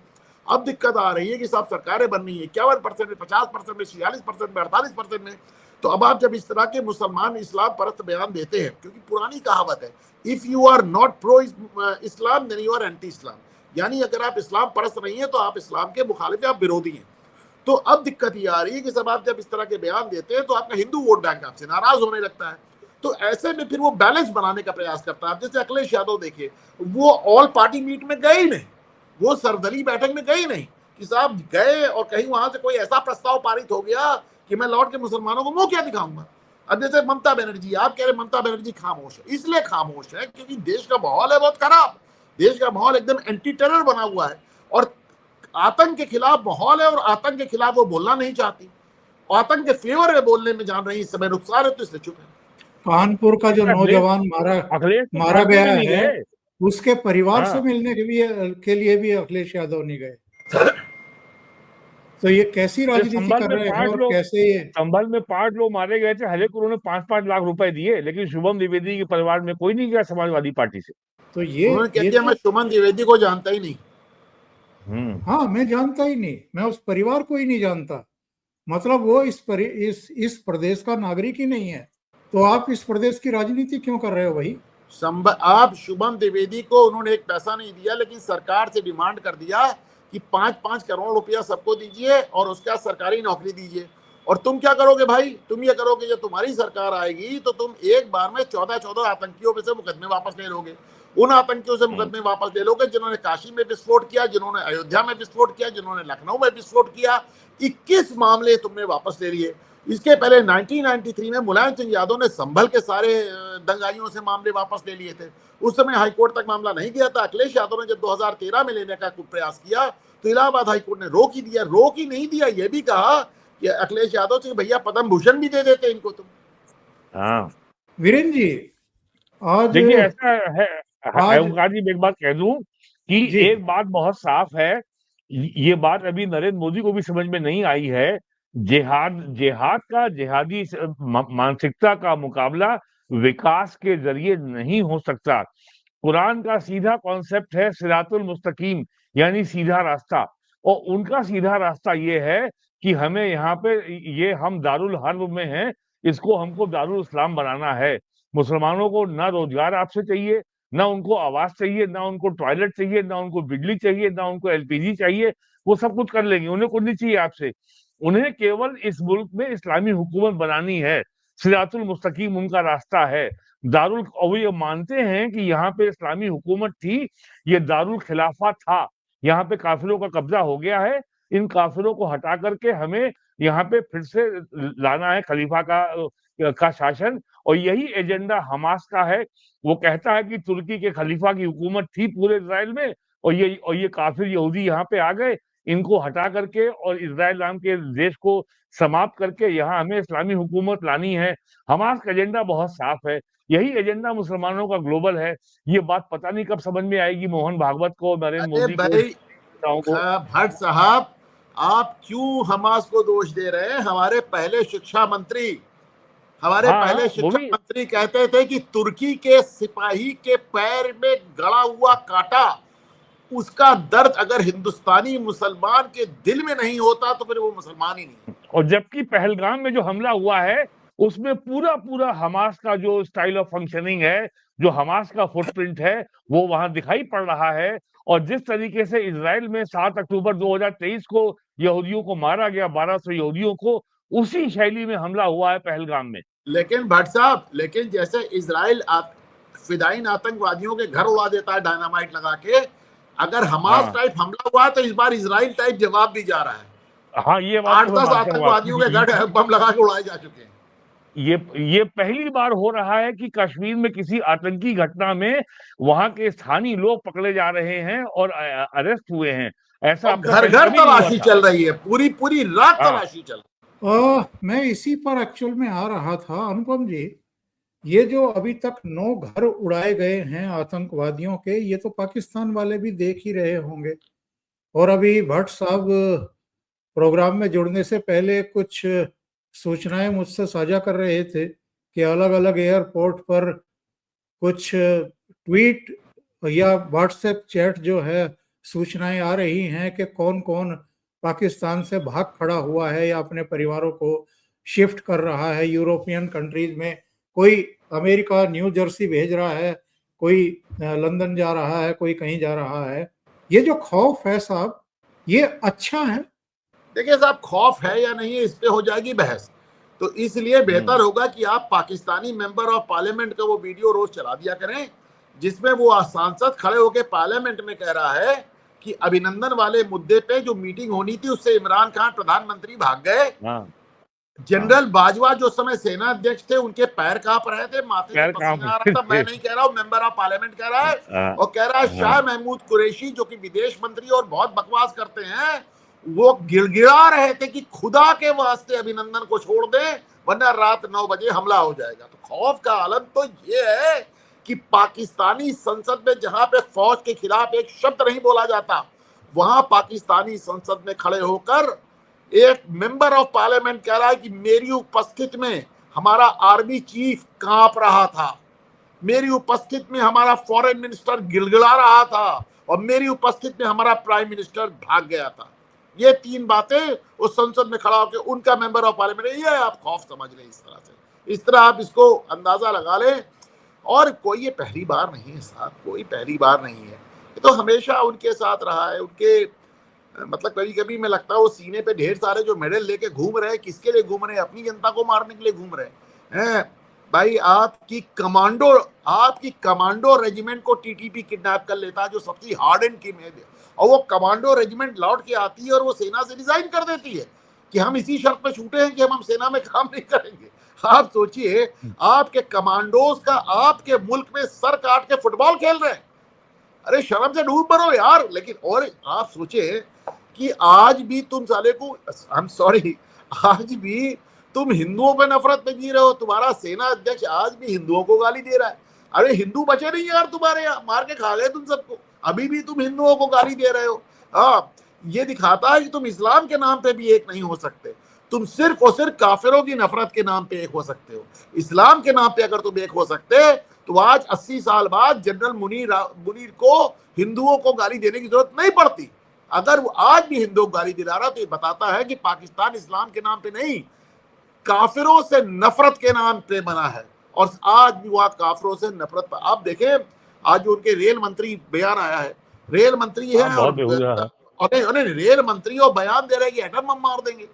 अब दिक्कत आ रही है कि साहब सरकारें बननी है 51% में, 50% में, 46% में, 48% में। तो अब आप जब इस तरह के मुसलमान इस्लाम परस्त बयान देते हैं, क्योंकि पुरानी कहावत है, if you are not pro Islam then you are anti Islam, यानी अगर आप इस्लाम परस्त नहीं है तो आप इस्लाम के मुखालिफ, आप विरोधी हैं। तो अब दिक्कत ये आ रही है कि सब आप जब इस तरह के बयान देते हैं तो आपका हिंदू वोट बैंक आपसे नाराज होने लगता है। तो ऐसे में फिर वो बैलेंस बनाने का प्रयास करता है। जैसे अखिलेश यादव देखिए, वो ऑल पार्टी मीट में गए ही नहीं, वो सर्वदलीय बैठक में गए ही नहीं, कि साहब गए और कहीं वहां से कोई ऐसा प्रस्ताव पारित हो गया कि मैं लौट के मुसलमानों को मुंह क्या दिखाऊंगा। अब जैसे ममता बनर्जी, आप कह रहे ममता बनर्जी खामोश है, इसलिए खामोश है क्योंकि देश का माहौल है बहुत खराब, देश का माहौल एकदम एंटी टेरर बना हुआ है, और आतंक के खिलाफ माहौल है, और आतंक के खिलाफ वो बोलना नहीं चाहती, आतंक के फेवर में बोलने में जान रही इस समय नुकसान है, तो इसलिए चुप है। कानपुर का जो नौजवान मारा गया है, उसके परिवार से मिलने के लिए भी अखिलेश यादव नहीं गए। तो ये कैसी राजनीति कर रहे हैं, और कैसे ये संभल में 5 लोग मारे गए थे, हले उन्होंने 5-5 लाख रुपए दिए, लेकिन शुभम द्विवेदी के परिवार में कोई नहीं गया समाजवादी पार्टी से। तो ये मैं शुभम द्विवेदी को जानता ही नहीं। हाँ, मैं जानता ही नहीं, मैं उस परिवार को ही नहीं जानता। मतलब वो इस प्रदेश का नागरिक ही नहीं है, तो आप इस प्रदेश की राजनीति क्यों कर रहे हो भाई? आप शुभम द्विवेदी को, उन्होंने एक पैसा नहीं दिया, लेकिन सरकार से डिमांड कर दिया कि 5-5 करोड़ रुपया सबको दीजिए और उसका सरकारी नौकरी दीजिए। और तुम क्या करोगे भाई? तुम ये करोगे, जब तुम्हारी सरकार आएगी तो तुम एक बार में 14 आतंकियों में से मुकदमे वापस ले लोगे। उन आतंकियों से मुकदमे वापस ले लोगे जिन्होंने काशी में विस्फोट किया, जिन्होंने अयोध्या में विस्फोट किया, जिन्होंने लखनऊ में विस्फोट किया। 21 मामले तुमने वापस ले लिए। इसके पहले 1993 में मुलायम सिंह यादव ने संभल के सारे दंगाइयों से मामले वापस ले लिए थे। उस समय हाईकोर्ट तक मामला नहीं गया था। अखिलेश यादव ने जब 2013 में लेने का प्रयास किया तो इलाहाबाद हाईकोर्ट ने रोक ही दिया। रोक ही नहीं दिया, यह भी कहा कि अखिलेश यादव से भैया पद्म भूषण भी दे देते इनको तुम। हाँ वीरेंद्र जी, आज देखिए ऐसा है, ओंकार जी मैं एक बात कह दूं कि एक बात बहुत साफ है, ये बात अभी नरेंद्र मोदी को भी समझ में नहीं आई है। जिहाद का, जिहादी मानसिकता का मुकाबला विकास के जरिए नहीं हो सकता। कुरान का सीधा कॉन्सेप्ट है सिरातुल मुस्तकीम, यानी सीधा रास्ता। और उनका सीधा रास्ता ये है कि हमें यहाँ पे ये हम दारुल हर्ब में हैं, इसको हमको दारुल इस्लाम बनाना है। मुसलमानों को ना रोजगार आपसे चाहिए, ना उनको आवास चाहिए, ना उनको टॉयलेट चाहिए, ना उनको बिजली चाहिए, ना उनको एलपीजी चाहिए। वो सब कुछ कर लेंगे, उन्हें कुछ नहीं चाहिए आपसे। उन्हें केवल इस मुल्क में इस्लामी हुकूमत बनानी है, सिरातुल मुस्तकीम उनका रास्ता है। दारुल, और वो ये मानते हैं कि यहाँ पे इस्लामी हुकूमत थी, ये दारुल खिलाफा था, यहाँ पे काफिरों का कब्जा हो गया है, इन काफिरों को हटा करके हमें यहाँ पे फिर से लाना है खलीफा का शासन। और यही एजेंडा हमास का है। वो कहता है कि तुर्की के खलीफा की हुकूमत थी पूरे इजराइल में, और ये काफिर यहूदी यहाँ पे आ गए, इनको हटा करके और इजराइल नाम के देश को समाप्त करके यहाँ हमें इस्लामी हुकूमत लानी है। हमास का एजेंडा बहुत साफ है, यही एजेंडा मुसलमानों का ग्लोबल है। ये बात पता नहीं कब समझ में आएगी मोहन भागवत को, नरेंद्र अरे मोदी भाई को। भट्ट साहब, आप क्यों हमास को दोष दे रहे हैं? हमारे पहले शिक्षा मंत्री कहते थे कि तुर्की के सिपाही के पैर में गड़ा हुआ कांटा, उसका दर्द अगर हिंदुस्तानी मुसलमान के दिल में नहीं होता तो फिर वो मुसलमान ही नहीं। और जबकि पहलगाम में जो हमला हुआ है उसमें पूरा हमास का जो स्टाइल ऑफ फंक्शनिंग है, जो हमास का फुटप्रिंट है, वो वहां दिखाई पड़ रहा है। और जिस तरीके से इजराइल में 7 अक्टूबर 2023 को यहूदियों को मारा गया, 1200 यहूदियों को, उसी शैली में हमला हुआ है पहलगाम में। लेकिन भट्ट साहब, लेकिन जैसे इजराइल फिदाइन आतंकवादियों के घर उड़ा देता है डायनामाइट लगा के, अगर हमास टाइप हमला हुआ तो इस बार इजराइल टाइप जवाब भी जा रहा है। हाँ, ये बात 8-10 आतंकवादियों के घर बम लगा के उड़ाए जा चुके हैं। ये पहली बार हो रहा है कि कश्मीर में किसी आतंकी घटना में वहां के स्थानीय लोग पकड़े जा रहे हैं और अरेस्ट हुए हैं। ऐसा घर घर तलाशी चल रही है, पूरी रात तलाशी चल रही है। मैं इसी पर एक्चुअल में आ रहा था अनुपम जी। ये जो अभी तक 9 घर उड़ाए गए हैं आतंकवादियों के, ये तो पाकिस्तान वाले भी देख ही रहे होंगे। और अभी भट्ट साहब प्रोग्राम में जुड़ने से पहले कुछ सूचनाएं मुझसे साझा कर रहे थे कि अलग अलग एयरपोर्ट पर कुछ ट्वीट या व्हाट्सएप चैट जो है, सूचनाएं आ रही हैं कि कौन कौन पाकिस्तान से भाग खड़ा हुआ है या अपने परिवारों को शिफ्ट कर रहा है यूरोपियन कंट्रीज में। कोई अमेरिका न्यू जर्सी भेज रहा है, कोई लंदन जा रहा है, कोई कहीं जा रहा है। ये जो खौफ है साहब, ये अच्छा है? देखिए साहब, खौफ है या नहीं है इस पे हो जाएगी बहस। तो इसलिए बेहतर होगा कि आप पाकिस्तानी मेंबर ऑफ पार्लियामेंट का वो वीडियो रोज चला दिया करें, जिसमें वो सांसद खड़े होकर पार्लियामेंट में कह रहा है कि अभिनंदन वाले मुद्दे पे जो मीटिंग होनी थी उससे इमरान खान प्रधानमंत्री भाग गए। जनरल बाजवा जो समय सेना अध्यक्ष थे, उनके पैर कांप रहे थे, माथे से पसीना आ रहा था। मैं नहीं कह रहा हूँ, मेंबर ऑफ पार्लियामेंट कह रहा है। और कह रहा है शाह महमूद कुरैशी जो कि विदेश मंत्री और बहुत बकवास करते हैं, वो गिड़गिड़ा रहे थे कि खुदा के वास्ते अभिनंदन को छोड़ दें वरना रात 9 बजे हमला हो जाएगा। तो खौफ का आलम तो ये है कि पाकिस्तानी संसद में जहां पे फौज के खिलाफ एक शब्द नहीं बोला जाता, वहां पाकिस्तानी संसद में खड़े होकर एक मेंबर ऑफ पार्लियामेंट कह रहा है कि मेरी उपस्थिति में हमारा आर्मी चीफ कांप रहा था, मेरी उपस्थिति में हमारा फॉरेन मिनिस्टर गिड़गिड़ा रहा था, और मेरी उपस्थिति में हमारा प्राइम मिनिस्टर भाग गया था। ये 3 बातें उस संसद में खड़ा होकर उनका मेंबर ऑफ पार्लियामेंट, ये आप खौफ समझ लें। इस तरह आप इसको अंदाजा लगा लें। और कोई ये पहली बार नहीं है साहब, कोई पहली बार नहीं है, ये तो हमेशा उनके साथ रहा है। उनके मतलब कभी कभी मैं लगता है वो सीने पे ढेर सारे जो मेडल लेके घूम रहे हैं, किसके लिए घूम रहे हैं? अपनी जनता को मारने के लिए घूम रहे हैं। भाई आपकी कमांडो रेजिमेंट को टीटीपी किडनैप कर लेता है, जो सबसे हार्ड की में है, और वो कमांडो रेजिमेंट लौट के आती है और वो सेना से रिजाइन कर देती है कि हम इसी शर्त पे छूटे हैं कि हम सेना में काम नहीं करेंगे। आप सोचिए, आपके कमांडोज का आपके मुल्क में सर काट के फुटबॉल खेल रहे हैं। अरे शर्म से डूब मरो यार। लेकिन और आप सोचिए कि आज भी तुम साले को, आज भी तुम हिंदुओं पे नफरत में जी रहे हो। तुम्हारा सेना अध्यक्ष आज भी हिंदुओं को गाली दे रहा है। अरे हिंदू बचे नहीं यार तुम्हारे यहाँ, मार के खा गए तुम सबको, अभी भी तुम हिंदुओं को गाली दे रहे हो। हाँ, ये दिखाता है कि तुम इस्लाम के नाम पे भी एक नहीं हो सकते। तुम सिर्फ और सिर्फ काफिरों की नफरत के नाम पे एक हो सकते हो। इस्लाम के नाम पे अगर तुम एक हो सकते तो आज 80 साल बाद जनरल मुनीर को हिंदुओं को गाली देने की जरूरत नहीं पड़ती। अगर वो आज भी हिंदुओं को गाली दे रहा तो ये बताता है कि पाकिस्तान इस्लाम के नाम पे नहीं, काफिरों से नफरत के नाम पे बना है, और आज भी वह काफिरों से नफरत पर। आप देखें आज जो उनके रेल मंत्री बयान आया है, रेल मंत्री है और रेल मंत्री और बयान दे रहे हैं कि एटम बम मार देंगे।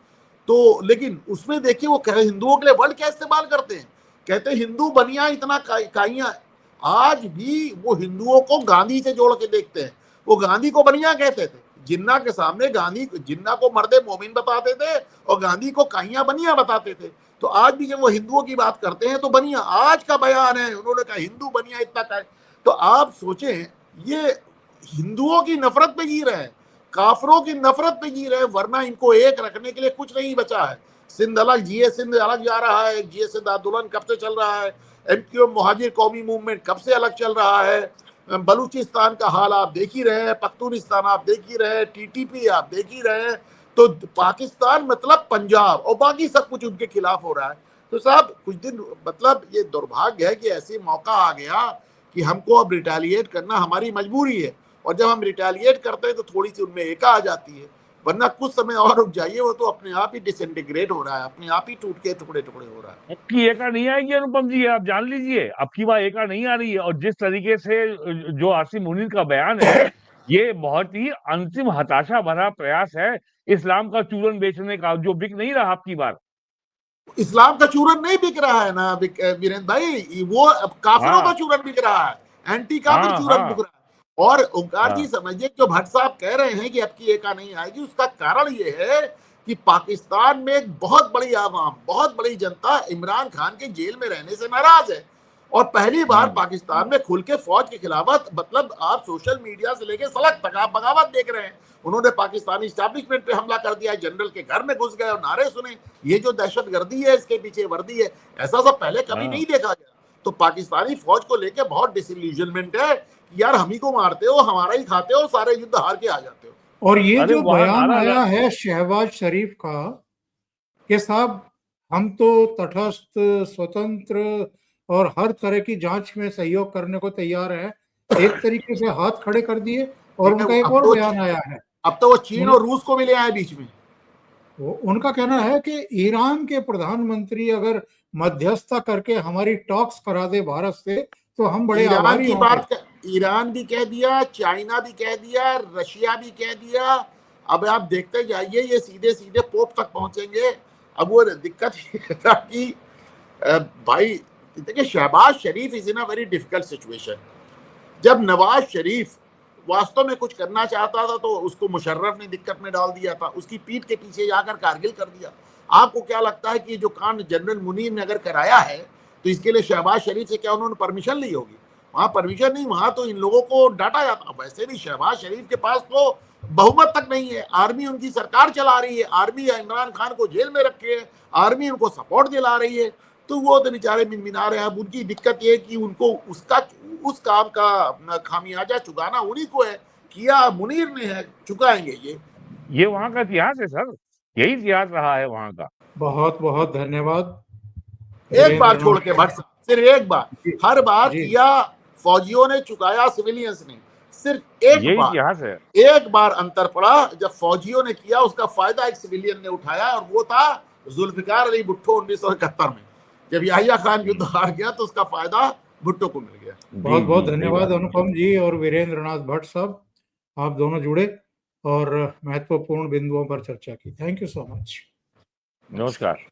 तो लेकिन उसमें देखिए वो हिंदुओं के लिए वर्ड क्या इस्तेमाल करते हैं, कहते हैं हिंदू बनिया इतना काइया। आज भी वो हिंदुओं को गांधी से जोड़ के देखते हैं। वो गांधी को बनिया कहते थे, जिन्ना के सामने जिन्ना को मर्दे मोमिन बताते थे और गांधी को काइया बनिया बताते थे। तो आज भी जब वो हिंदुओं की बात करते हैं तो बनिया, आज का बयान है, उन्होंने कहा हिंदू बनिया इतना का। तो आप सोचें ये हिंदुओं की नफरत पे जी रहे हैं, काफरों की नफरत पे जी रहे हैं, वरना इनको एक रखने के लिए कुछ नहीं बचा है। सिंध अलग, जीए सिंध अलग जा रहा है, जीए सिंध आंदोलन कब से चल रहा है, एमक्यूएम मुहाजिर कौमी मूवमेंट कब से अलग चल रहा है, बलूचिस्तान का हाल आप देख ही रहे हैं, पख्तूनिस्तान आप देख ही रहे हैं, टीटीपी आप देख ही रहे हैं। तो पाकिस्तान मतलब पंजाब और बाकी सब कुछ उनके खिलाफ हो रहा है। तो साहब कुछ दिन मतलब ये दुर्भाग्य है कि ऐसे मौका आ गया कि हमको अब रिटेलिएट करना हमारी मजबूरी है, और जब हम रिटेलिएट करते हैं तो थोड़ी सी उनमें एका आ जाती है, वरना कुछ समय और रुक जाइए वो तो अपने आप ही डिसइंटीग्रेट हो रहा है, अपने आप ही टूट के टुकड़े टुकड़े हो रहा है। आपकी एका नहीं आएगी अनुपम जी, आप जान लीजिए अब की बार एका नहीं आ रही है। और जिस तरीके से जो आसिम मुनीर का बयान है ये बहुत ही अंतिम हताशा भरा प्रयास है इस्लाम का चूरन बेचने का, जो बिक नहीं रहा आपकी बार। इस्लाम का चूरन नहीं बिक रहा है ना वीरेंद्र भाई, वो काफिरों का चूरन बिक रहा है, एंटी काफिर चूरन बिक रहा है। और ओंकार जी समझिए जो भट्ट साहब कह रहे हैं कि अब की एका नहीं आएगी, उसका कारण ये है कि पाकिस्तान में एक बहुत बड़ी आवाम, बहुत बड़ी जनता इमरान खान के जेल में रहने से नाराज है, और पहली बार पाकिस्तान में खुल के फौज के खिलाफ, मतलब आप सोशल मीडिया से लेके सड़क तक आप बगावत देख रहे हैं। उन्होंने पाकिस्तानी एस्टैब्लिशमेंट पे हमला कर दिया, जनरल के घर में घुस गए और नारे सुने। ये जो दहशतगर्दी है इसके पीछे वर्दी है, ऐसा सब पहले कभी नहीं देखा गया। तो पाकिस्तानी फौज को लेके बहुत डिसइल्यूजनमेंट है कि यार हम ही को मारते हो, हमारा ही खाते हो, सारे युद्ध हार के आ जाते हो। और ये जो बयान आया है शहबाज शरीफ का कि साहब हम तो तटस्थ, स्वतंत्र और हर तरह की जांच में सहयोग करने को तैयार है, एक तरीके से हाथ खड़े कर दिए। और उनका एक और बयान आया है, अब तो वो चीन और रूस को भी ले आए बीच में। उनका कहना है कि ईरान के प्रधानमंत्री अगर मध्यस्थता करके हमारी टॉक्स करा दे भारत से तो हम बड़े आभारी होंगे। ईरान भी कह दिया, चाइना भी कह दिया, रशिया भी कह दिया। अब आप देखते जाइए ये सीधे सीधे पोप तक पहुंचेंगे। अब वो दिक्कत कि भाई देखिए Shahbaz Sharif is in a very difficult situation. जब नवाज शरीफ वास्तव में कुछ करना चाहता था तो उसको मुशर्रफ ने दिक्कत में डाल दिया था, उसकी पीठ के पीछे जाकर कारगिल कर दिया। आपको क्या लगता है कि जो कांड जनरल मुनीर ने अगर कराया है तो इसके लिए शहबाज शरीफ से क्या उन्होंने परमिशन ली होगी? वहां परमिशन नहीं, वहां तो इन लोगों को डांटा जाता। वैसे भी शहबाज शरीफ के पास तो बहुमत तक नहीं है, आर्मी उनकी सरकार चला रही है, आर्मी इमरान खान को जेल में रखे है, आर्मी उनको सपोर्ट दिला रही है, तो वो तो बेचारे मिनमिना रहे हैं। अब उनकी दिक्कत ये कि उनको उस काम का खामियाजा चुकाना उन्हीं को है, किया मुनीर ने है, चुकाएंगे ये वहां का इतिहास है सर, यही इतिहास रहा है वहां का। बहुत बहुत धन्यवाद। एक बार छोड़ के भट्ट, सिर्फ एक बार, हर बार किया फौजियों ने, चुकाया सिविलियंस ने। सिर्फ एक बार अंतर पड़ा, जब फौजियों ने किया उसका फायदा एक सिविलियन ने उठाया, और वो था जुल्फिकार अली भुट्टो 1971 में। जब याहिया खान युद्ध हार गया तो उसका फायदा भुट्टो को मिल गया। बहुत बहुत धन्यवाद अनुपम जी और वीरेंद्र नाथ भट्ट साहब, आप दोनों जुड़े और महत्वपूर्ण बिंदुओं पर चर्चा की। Thank you so much. नमस्कार।